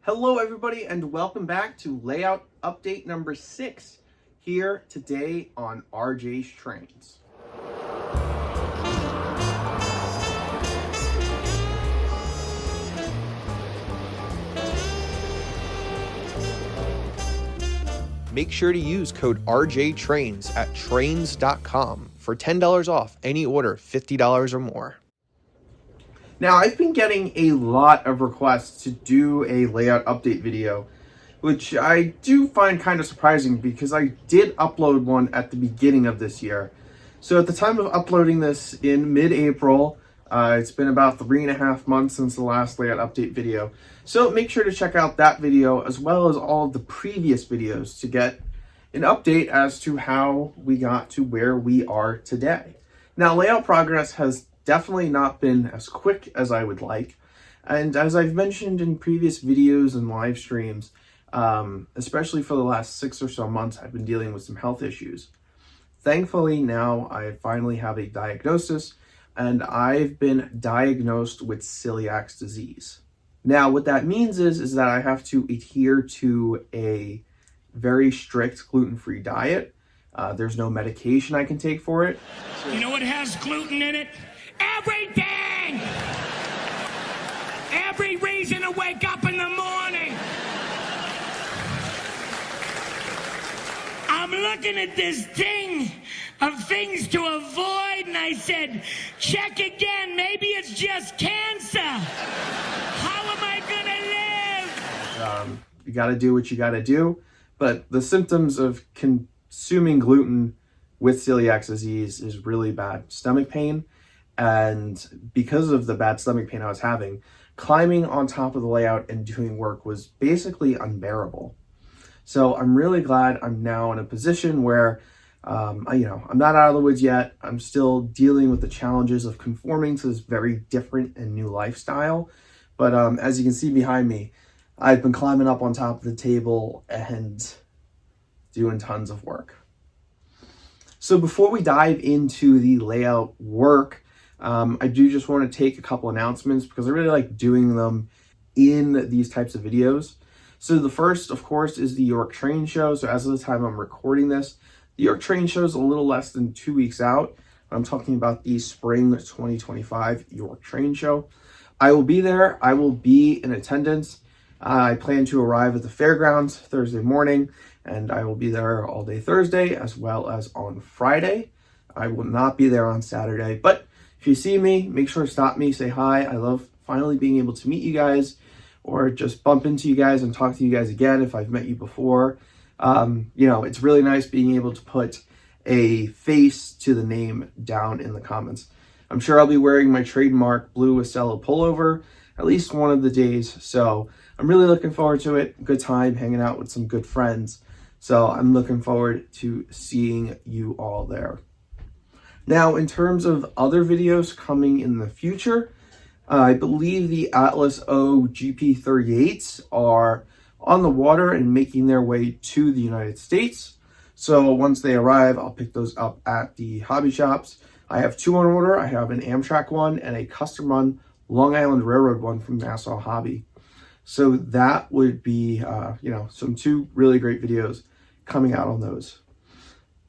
Hello everybody and welcome back to layout update number 6 here today on RJ's Trains. Make sure to use code RJTrains at trains.com for $10 off any order $50 or more. Now, I've been getting a lot of requests to do a layout update video, which I do find kind of surprising because I did upload one at the beginning of this year. So at the time of uploading this in mid-April, it's been about 3.5 months since the last layout update video. So make sure to check out that video as well as all of the previous videos to get an update as to how we got to where we are today. Now, layout progress has definitely not been as quick as I would like. And as I've mentioned in previous videos and live streams, especially for the last 6 or so months, I've been dealing with some health issues. Thankfully, now I finally have a diagnosis, and I've been diagnosed with celiac disease. Now, what that means is that I have to adhere to a very strict gluten-free diet. There's no medication I can take for it. You know what has gluten in it? Everything! Every reason to wake up in the morning. I'm looking at this thing of things to avoid, and I said, check again, maybe it's just cancer. How am I gonna live? You gotta do what you gotta do, but the symptoms of consuming gluten with celiac disease is really bad stomach pain. And because of the bad stomach pain I was having, climbing on top of the layout and doing work was basically unbearable. So I'm really glad I'm now in a position where, I'm not out of the woods yet. I'm still dealing with the challenges of conforming to this very different and new lifestyle. But as you can see behind me, I've been climbing up on top of the table and doing tons of work. So before we dive into the layout work, I do just want to take a couple announcements because I really like doing them in these types of videos. So the first, of course, is the York Train Show. So as of the time I'm recording this, the York Train Show is a little less than 2 weeks out. I'm talking about the spring 2025 York Train Show. I will be there. I will be in attendance. I plan to arrive at the fairgrounds Thursday morning, and I will be there all day Thursday as well as on Friday. I will not be there on Saturday, but if you see me, make sure to stop me, say hi. I love finally being able to meet you guys or just bump into you guys and talk to you guys again if I've met you before. It's really nice being able to put a face to the name down in the comments. I'm sure I'll be wearing my trademark blue Estella pullover at least one of the days. So I'm really looking forward to it. Good time hanging out with some good friends. So I'm looking forward to seeing you all there. Now, in terms of other videos coming in the future, I believe the Atlas O GP38s are on the water and making their way to the United States. So once they arrive, I'll pick those up at the hobby shops. I have 2 on order. I have an Amtrak one and a custom run Long Island Railroad one from Nassau Hobby. So that would be, some 2 really great videos coming out on those.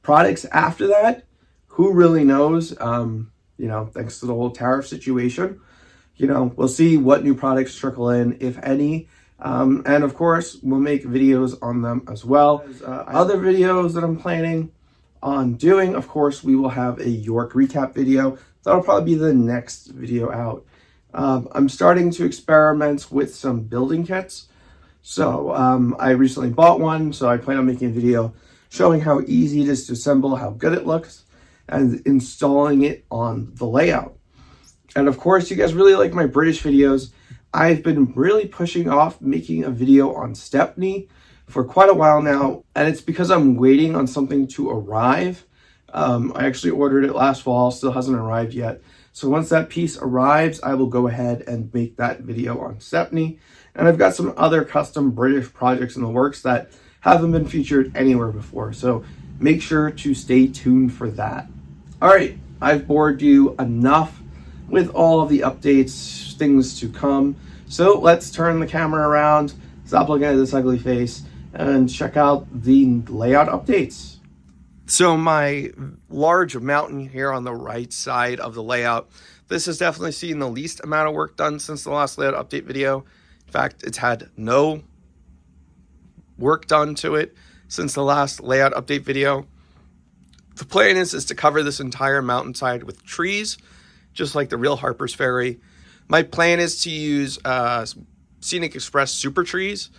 Products after that, who really knows? Thanks to the whole tariff situation, we'll see what new products trickle in, if any. And of course, we'll make videos on them as well. Other videos that I'm planning on doing, of course, we will have a York recap video. That'll probably be the next video out. I'm starting to experiment with some building kits. So I recently bought one, so I plan on making a video showing how easy it is to assemble, how good it looks, and installing it on the layout. And of course, you guys really like my British videos. I've been really pushing off making a video on Stepney for quite a while now, and it's because I'm waiting on something to arrive. I actually ordered it last fall, still hasn't arrived yet. So once that piece arrives, I will go ahead and make that video on Stepney. And I've got some other custom British projects in the works that haven't been featured anywhere before. So make sure to stay tuned for that. All right, I've bored you enough with all of the updates, things to come. So let's turn the camera around, stop looking at this ugly face, and check out the layout updates. So my large mountain here on the right side of the layout, this has definitely seen the least amount of work done since the last layout update video. In fact, it's had no work done to it since the last layout update video. The plan is to cover this entire mountainside with trees, just like the real Harper's Ferry. My plan is to use Scenic Express super trees,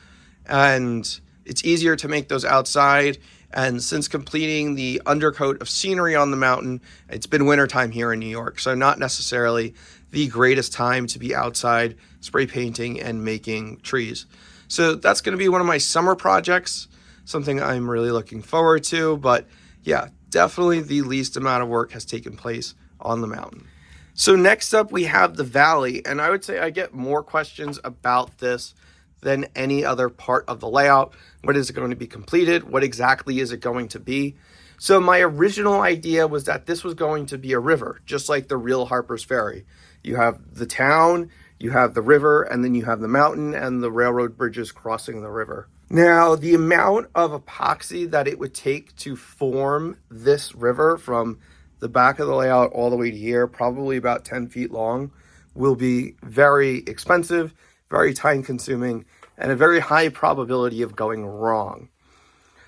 and it's easier to make those outside. And since completing the undercoat of scenery on the mountain, it's been wintertime here in New York, so not necessarily the greatest time to be outside spray painting and making trees. So that's going to be one of my summer projects, something I'm really looking forward to. But yeah, definitely the least amount of work has taken place on the mountain. So next up, we have the valley, and I would say I get more questions about this than any other part of the layout. When is it going to be completed? What exactly is it going to be? So my original idea was that this was going to be a river, just like the real Harper's Ferry. You have the town, you have the river, and then you have the mountain and the railroad bridges crossing the river. Now, the amount of epoxy that it would take to form this river from the back of the layout all the way to here, probably about 10 feet long, will be very expensive, very time consuming, and a very high probability of going wrong.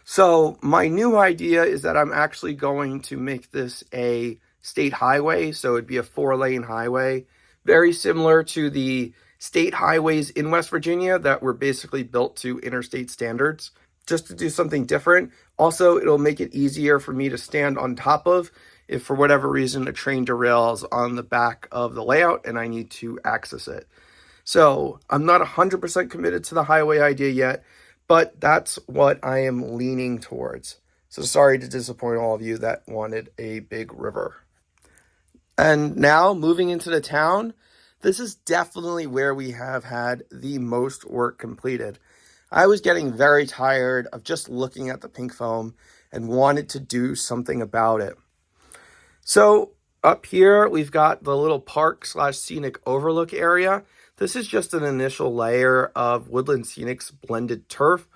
So my new idea is that I'm actually going to make this a state highway. So it'd be a 4-lane highway, very similar to the state highways in West Virginia that were basically built to interstate standards, just to do something different. Also, it'll make it easier for me to stand on top of if for whatever reason a train derails on the back of the layout and I need to access it. So I'm not 100% committed to the highway idea yet, but that's what I am leaning towards. So sorry to disappoint all of you that wanted a big river. And now moving into the town, this is definitely where we have had the most work completed. I was getting very tired of just looking at the pink foam and wanted to do something about it. So up here, we've got the little park/scenic overlook area. This is just an initial layer of Woodland Scenics blended turf.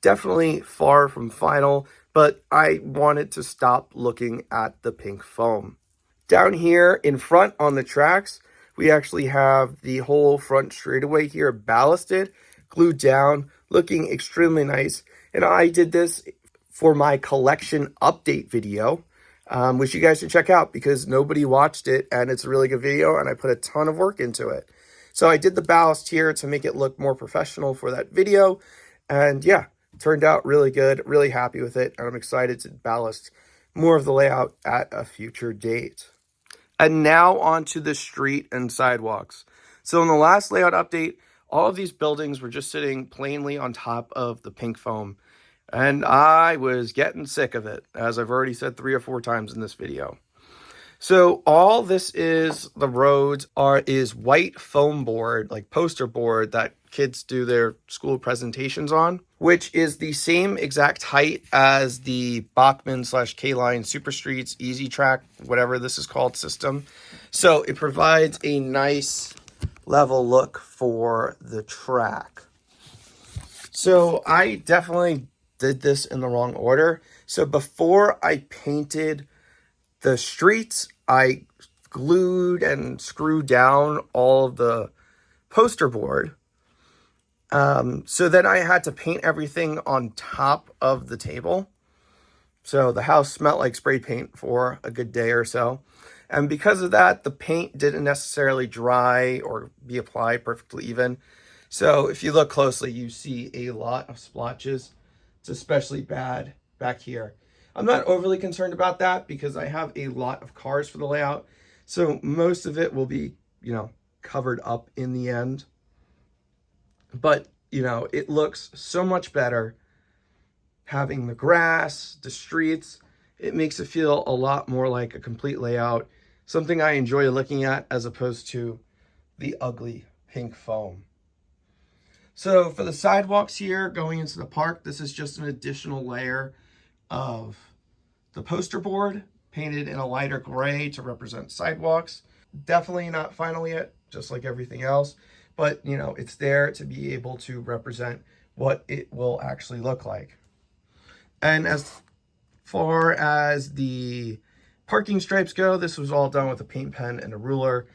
Definitely far from final, but I wanted to stop looking at the pink foam. Down here in front on the tracks, we actually have the whole front straightaway here ballasted, glued down, looking extremely nice. And I did this for my collection update video, which you guys should check out because nobody watched it and it's a really good video and I put a ton of work into it. So I did the ballast here to make it look more professional for that video. And yeah, turned out really good, really happy with it. And I'm excited to ballast more of the layout at a future date. And now onto the street and sidewalks. So in the last layout update, all of these buildings were just sitting plainly on top of the pink foam. And I was getting sick of it, as I've already said 3 or 4 times in this video. So all this is, the roads is white foam board, like poster board that kids do their school presentations on, which is the same exact height as the Bachman/K-Line Super Streets Easy Track, whatever this is called, system. So it provides a nice level look for the track. So I definitely did this in the wrong order. So before I painted the streets, I glued and screwed down all of the poster board. So then I had to paint everything on top of the table. So the house smelled like spray paint for a good day or so. And because of that, the paint didn't necessarily dry or be applied perfectly even. So if you look closely, you see a lot of splotches. It's especially bad back here. I'm not overly concerned about that because I have a lot of cars for the layout. So most of it will be, covered up in the end. But, it looks so much better having the grass, the streets. It makes it feel a lot more like a complete layout. Something I enjoy looking at as opposed to the ugly pink foam. So for the sidewalks here going into the park, this is just an additional layer of the poster board painted in a lighter gray to represent sidewalks. Definitely not final yet, just like everything else. But, it's there to be able to represent what it will actually look like. And as far as the parking stripes go, this was all done with a paint pen and a ruler.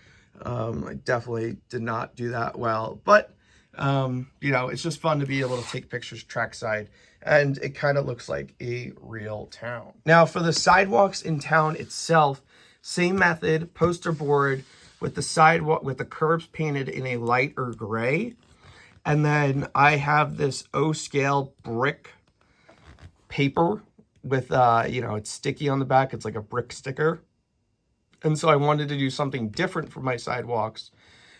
I definitely did not do that well, but you know, it's just fun to be able to take pictures trackside, and it kind of looks like a real town. Now for the sidewalks in town itself, same method, poster board with the sidewalk, with the curbs painted in a lighter gray. And then I have this O-scale brick paper with, you know, it's sticky on the back. It's like a brick sticker. And so I wanted to do something different for my sidewalks.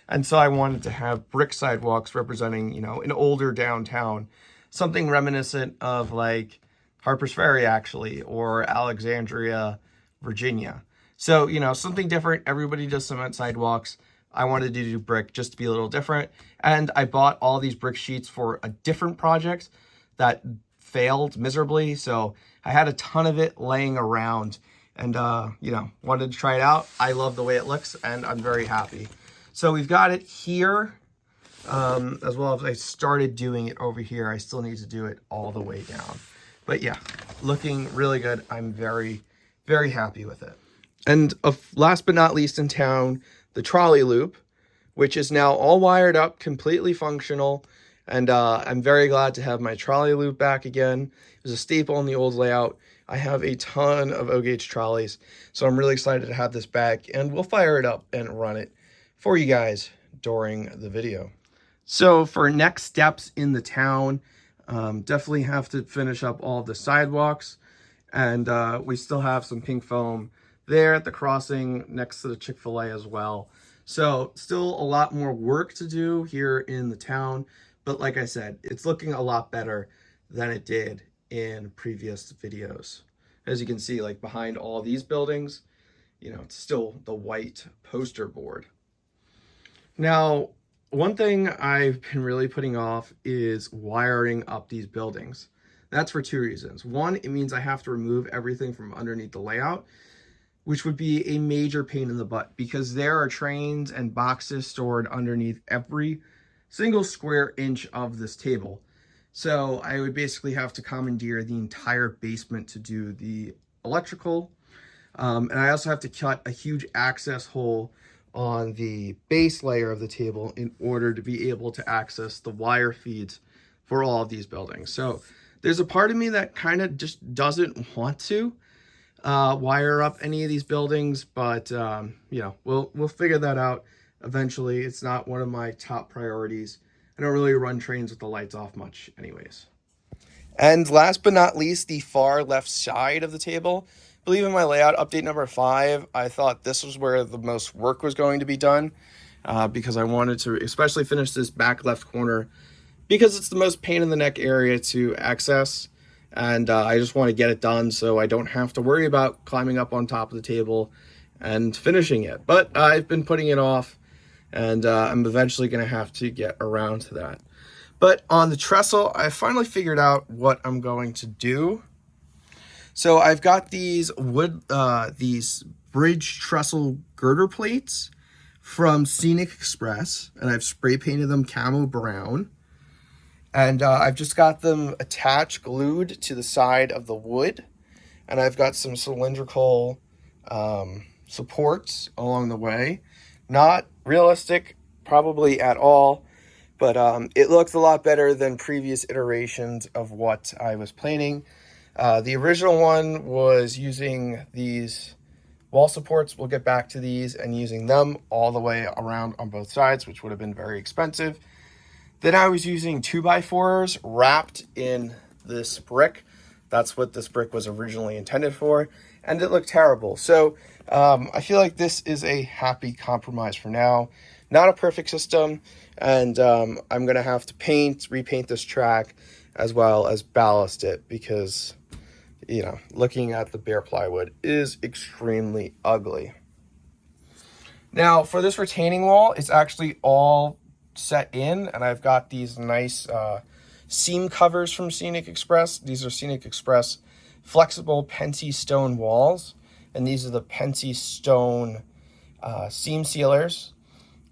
And so I wanted to have brick sidewalks representing, you know, an older downtown, something reminiscent of like Harper's Ferry, actually, or Alexandria, Virginia. So, you know, something different. Everybody does cement sidewalks. I wanted to do brick just to be a little different. And I bought all these brick sheets for a different project that failed miserably. So I had a ton of it laying around and, you know, wanted to try it out. I love the way it looks and I'm very happy. So we've got it here, as well as I started doing it over here. I still need to do it all the way down. But yeah, looking really good. I'm very, very happy with it. And last but not least in town, the trolley loop, which is now all wired up, completely functional. And I'm very glad to have my trolley loop back again. It was a staple in the old layout. I have a ton of O-gauge trolleys, so I'm really excited to have this back, and we'll fire it up and run it for you guys during the video. So for next steps in the town, definitely have to finish up all the sidewalks, and we still have some pink foam there at the crossing next to the Chick-fil-A as well. So still a lot more work to do here in the town, but like I said, it's looking a lot better than it did in previous videos. As you can see, like behind all these buildings, you know, it's still the white poster board. Now, one thing I've been really putting off is wiring up these buildings. That's for two reasons. One, it means I have to remove everything from underneath the layout, which would be a major pain in the butt because there are trains and boxes stored underneath every single square inch of this table. So I would basically have to commandeer the entire basement to do the electrical. And I also have to cut a huge access hole on the base layer of the table in order to be able to access the wire feeds for all of these buildings. So there's a part of me that kind of just doesn't want to wire up any of these buildings, but you know, we'll figure that out eventually. It's not one of my top priorities. I don't really run trains with the lights off much anyways. And last but not least, the far left side of the table. I believe in my layout update number 5, I thought this was where the most work was going to be done because I wanted to especially finish this back left corner because it's the most pain in the neck area to access. And I just want to get it done so I don't have to worry about climbing up on top of the table and finishing it. But I've been putting it off, and I'm eventually going to have to get around to that. But on the trestle, I finally figured out what I'm going to do. So I've got these these bridge trestle girder plates from Scenic Express, and I've spray painted them camo brown. And I've just got them attached, glued to the side of the wood. And I've got some cylindrical supports along the way. Not realistic, probably at all. But it looks a lot better than previous iterations of what I was planning. The original one was using these wall supports. We'll get back to these and using them all the way around on both sides, which would have been very expensive. Then I was using 2x4s wrapped in this brick. That's what this brick was originally intended for, and it looked terrible. So I feel like this is a happy compromise for now. Not a perfect system, and I'm gonna have to repaint this track as well as ballast it because, you know, looking at the bare plywood is extremely ugly. Now for this retaining wall, it's actually all set in, and I've got these nice seam covers from Scenic Express. These are Scenic Express flexible Pensy stone walls, and these are the Pensy stone seam sealers.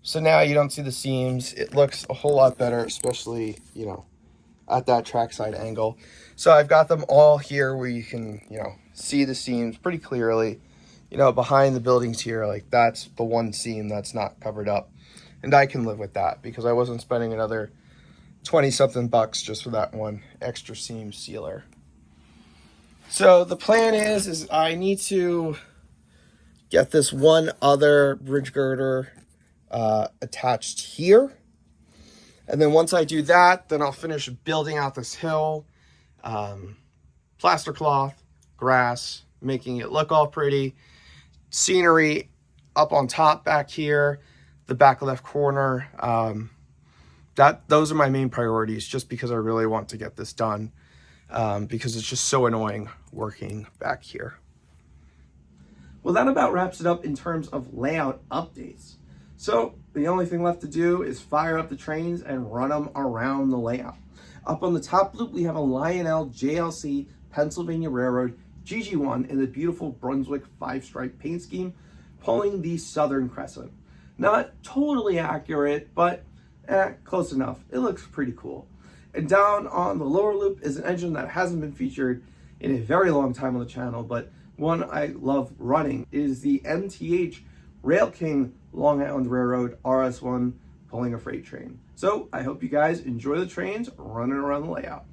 So now you don't see the seams. It looks a whole lot better, especially, you know, at that trackside angle. So I've got them all here where you can, see the seams pretty clearly. Behind the buildings here, like that's the one seam that's not covered up. And I can live with that because I wasn't spending another 20 something bucks just for that one extra seam sealer. So the plan is I need to get this one other bridge girder attached here. And then once I do that, then I'll finish building out this hill, plaster cloth, grass, making it look all pretty, scenery up on top back here, the back left corner. Those are my main priorities just because I really want to get this done because it's just so annoying working back here. Well, that about wraps it up in terms of layout updates. So the only thing left to do is fire up the trains and run them around the layout. Up on the top loop, we have a Lionel JLC Pennsylvania Railroad GG1 in the beautiful Brunswick 5-stripe paint scheme, pulling the Southern Crescent. Not totally accurate, but close enough. It looks pretty cool. And down on the lower loop is an engine that hasn't been featured in a very long time on the channel, but one I love running. It is the MTH Railking Long Island Railroad RS1 pulling a freight train. So I hope you guys enjoy the trains running around the layout.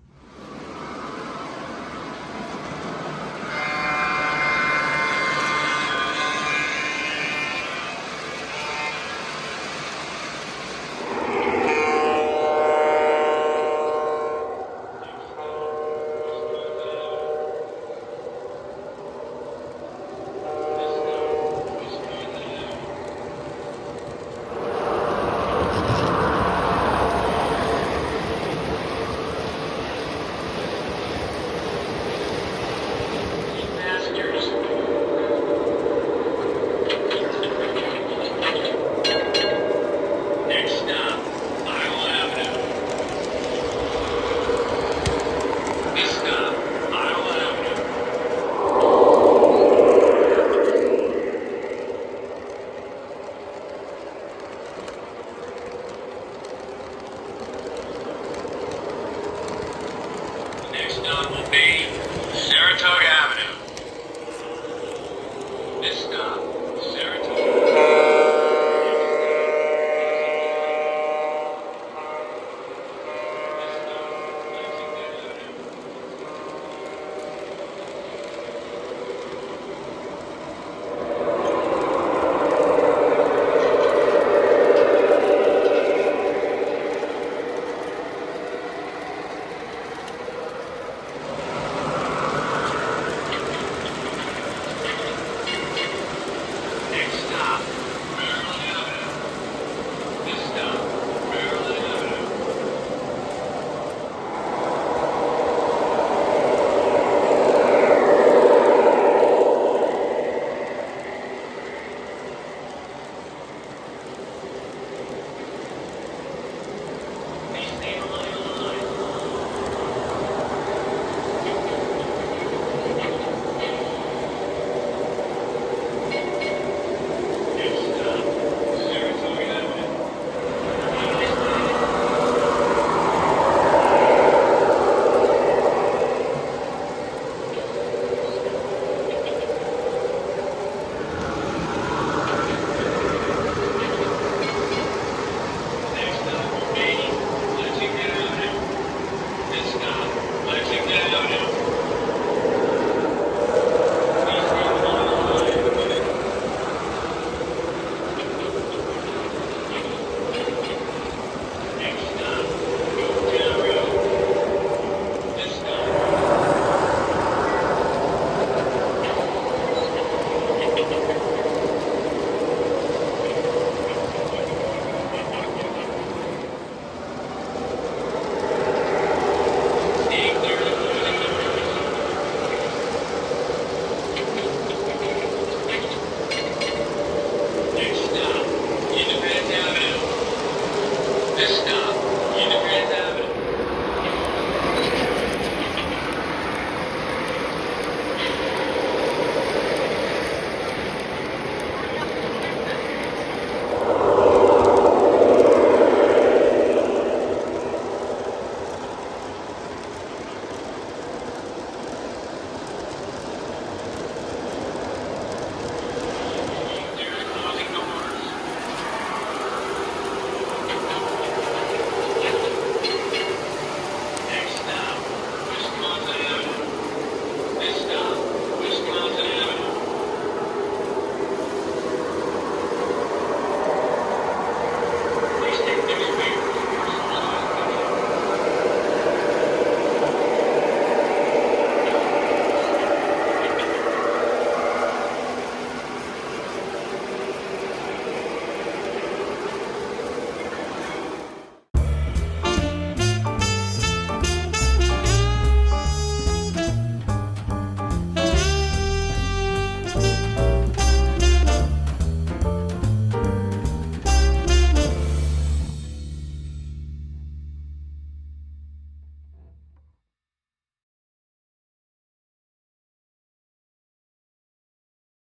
Next stop will be Saratoga